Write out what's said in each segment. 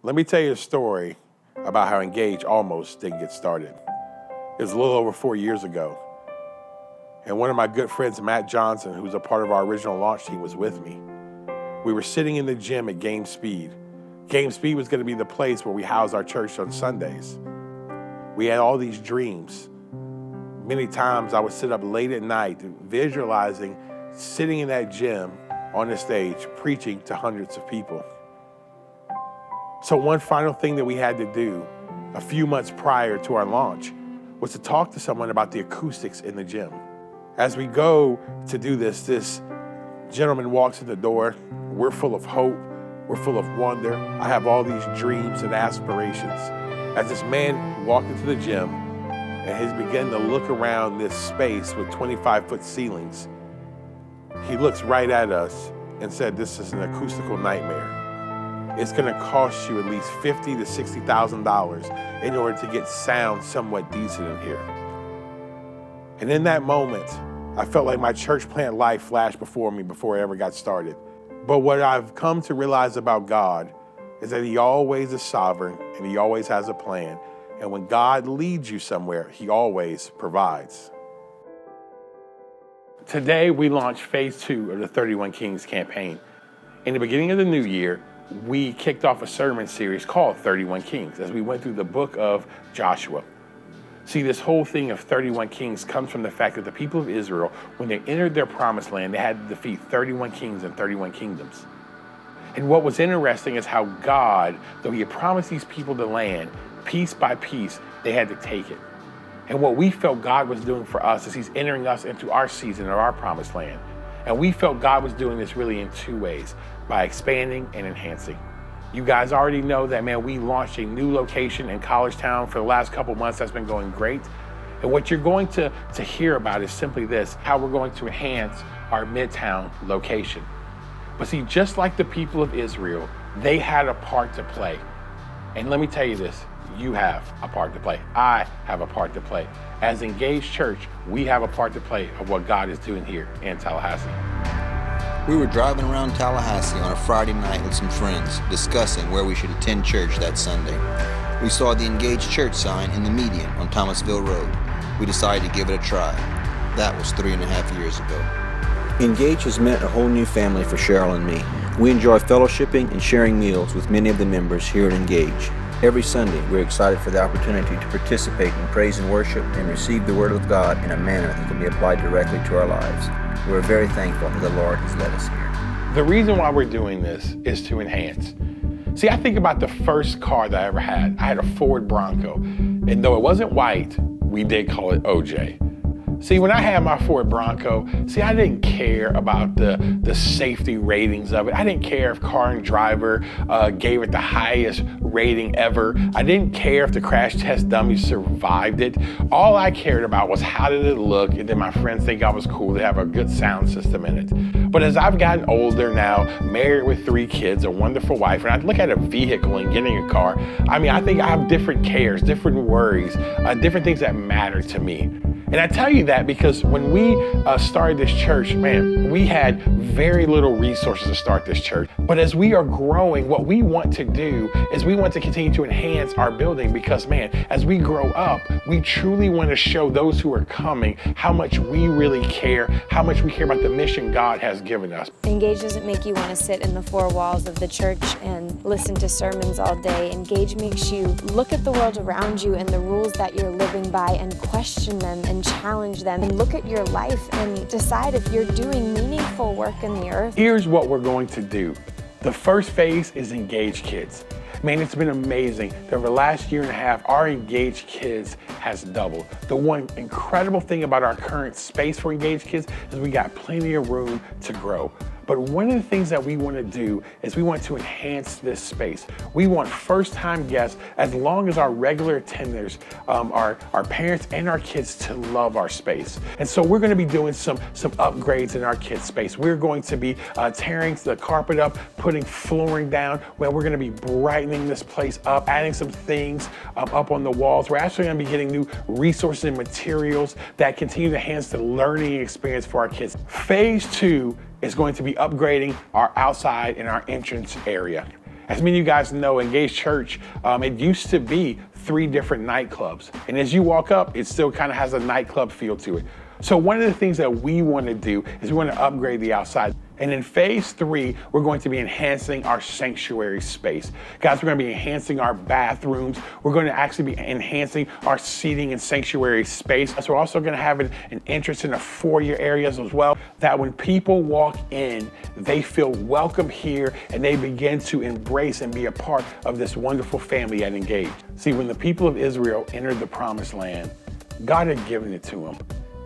Let me tell you a story about how Engage almost didn't get started. It was a little over 4 years ago. And one of my good friends, Matt Johnson, who's a part of our original launch team, was with me. We were sitting in the gym at Game Speed. Game Speed was going to be the place where we house our church on Sundays. We had all these dreams. Many times I would sit up late at night visualizing sitting in that gym on the stage, preaching to hundreds of people. So one final thing that we had to do a few months prior to our launch was to talk to someone about the acoustics in the gym. As we go to do this gentleman walks in the door. We're full of hope. We're full of wonder. I have all these dreams and aspirations. As this man walked into the gym and he's begun to look around this space with 25-foot ceilings, he looks right at us and said, "This is an acoustical nightmare. It's gonna cost you at least $50,000 to $60,000 in order to get sound somewhat decent in here." And in that moment, I felt like my church plant life flashed before me before I ever got started. But what I've come to realize about God is that He always is sovereign and He always has a plan. And when God leads you somewhere, He always provides. Today, we launched phase 2 of the 31 Kings campaign. In the beginning of the new year, we kicked off a sermon series called 31 Kings as we went through the book of Joshua. See, this whole thing of 31 kings comes from the fact that the people of Israel, when they entered their promised land, they had to defeat 31 kings and 31 kingdoms. And what was interesting is how God, though He had promised these people the land, piece by piece, they had to take it. And what we felt God was doing for us is He's entering us into our season of our promised land. And we felt God was doing this really in 2 ways, by expanding and enhancing. You guys already know that, man, we launched a new location in Collegetown for the last couple months. That's been going great. And what you're going to hear about is simply this, how we're going to enhance our Midtown location. But see, just like the people of Israel, they had a part to play. And let me tell you this, you have a part to play. I have a part to play. As Engaged Church, we have a part to play of what God is doing here in Tallahassee. We were driving around Tallahassee on a Friday night with some friends, discussing where we should attend church that Sunday. We saw the Engaged Church sign in the median on Thomasville Road. We decided to give it a try. That was 3.5 years ago. Engage has meant a whole new family for Cheryl and me. We enjoy fellowshipping and sharing meals with many of the members here at Engage. Every Sunday, we're excited for the opportunity to participate in praise and worship and receive the Word of God in a manner that can be applied directly to our lives. We're very thankful that the Lord has led us here. The reason why we're doing this is to enhance. See, I think about the first car that I ever had. I had a Ford Bronco, and though it wasn't white, we did call it OJ. See, when I had my Ford Bronco, I didn't care about the safety ratings of it. I didn't care if Car and Driver gave it the highest rating ever. I didn't care if the crash test dummy survived it. All I cared about was how did it look, and did my friends think I was cool to have a good sound system in it. But as I've gotten older now, married with 3 kids, a wonderful wife, and I look at a vehicle and getting a car, I think I have different cares, different worries, different things that matter to me. And I tell you that because when we started this church, man, we had very little resources to start this church. But as we are growing, what we want to do is we want to continue to enhance our building because, man, as we grow up, we truly want to show those who are coming how much we really care, how much we care about the mission God has given us. Engage doesn't make you want to sit in the 4 walls of the church and listen to sermons all day. Engage makes you look at the world around you and the rules that you're living by and question them and challenge them and look at your life and decide if you're doing meaningful work in the earth. Here's what we're going to do. The first phase is Engage Kids. Man, it's been amazing. Over the last 1.5 years, our Engaged Kids has doubled. The one incredible thing about our current space for Engaged Kids is we got plenty of room to grow. But one of the things that we want to do is we want to enhance this space. We want first-time guests, as long as our regular attenders, our parents and our kids to love our space. And so we're going to be doing some upgrades in our kids' space. We're going to be tearing the carpet up, putting flooring down. Well, we're going to be brightening this place up, adding some things up on the walls. We're actually going to be getting new resources and materials that continue to enhance the learning experience for our kids. Phase 2 is going to be upgrading our outside and our entrance area. As many of you guys know, Engage Church, it used to be 3 different nightclubs. And as you walk up, it still kind of has a nightclub feel to it. So one of the things that we want to do is we want to upgrade the outside. And in phase 3, we're going to be enhancing our sanctuary space. Guys, we're going to be enhancing our bathrooms. We're going to actually be enhancing our seating and sanctuary space. So we're also going to have an interest in the foyer areas as well, that when people walk in, they feel welcome here and they begin to embrace and be a part of this wonderful family at Engage. See, when the people of Israel entered the promised land, God had given it to them.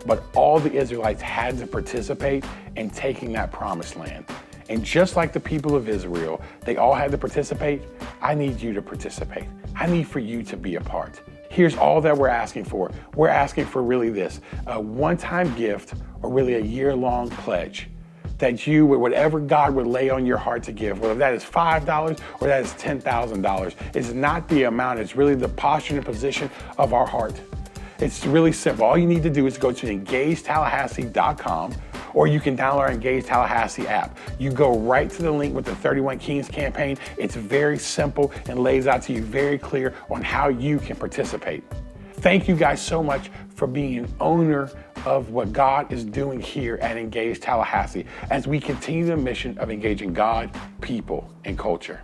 But all the Israelites had to participate in taking that promised land. And just like the people of Israel, they all had to participate. I need you to participate. I need for you to be a part. Here's all that we're asking for. We're asking for really this, a one-time gift or really a year-long pledge that you, whatever God would lay on your heart to give, whether that is $5 or that is $10,000, it's not the amount, it's really the posture and position of our heart. It's really simple. All you need to do is go to EngageTallahassee.com, or you can download our Engage Tallahassee app. You go right to the link with the 31 Kings campaign. It's very simple and lays out to you very clear on how you can participate. Thank you guys so much for being an owner of what God is doing here at Engage Tallahassee as we continue the mission of engaging God, people, and culture.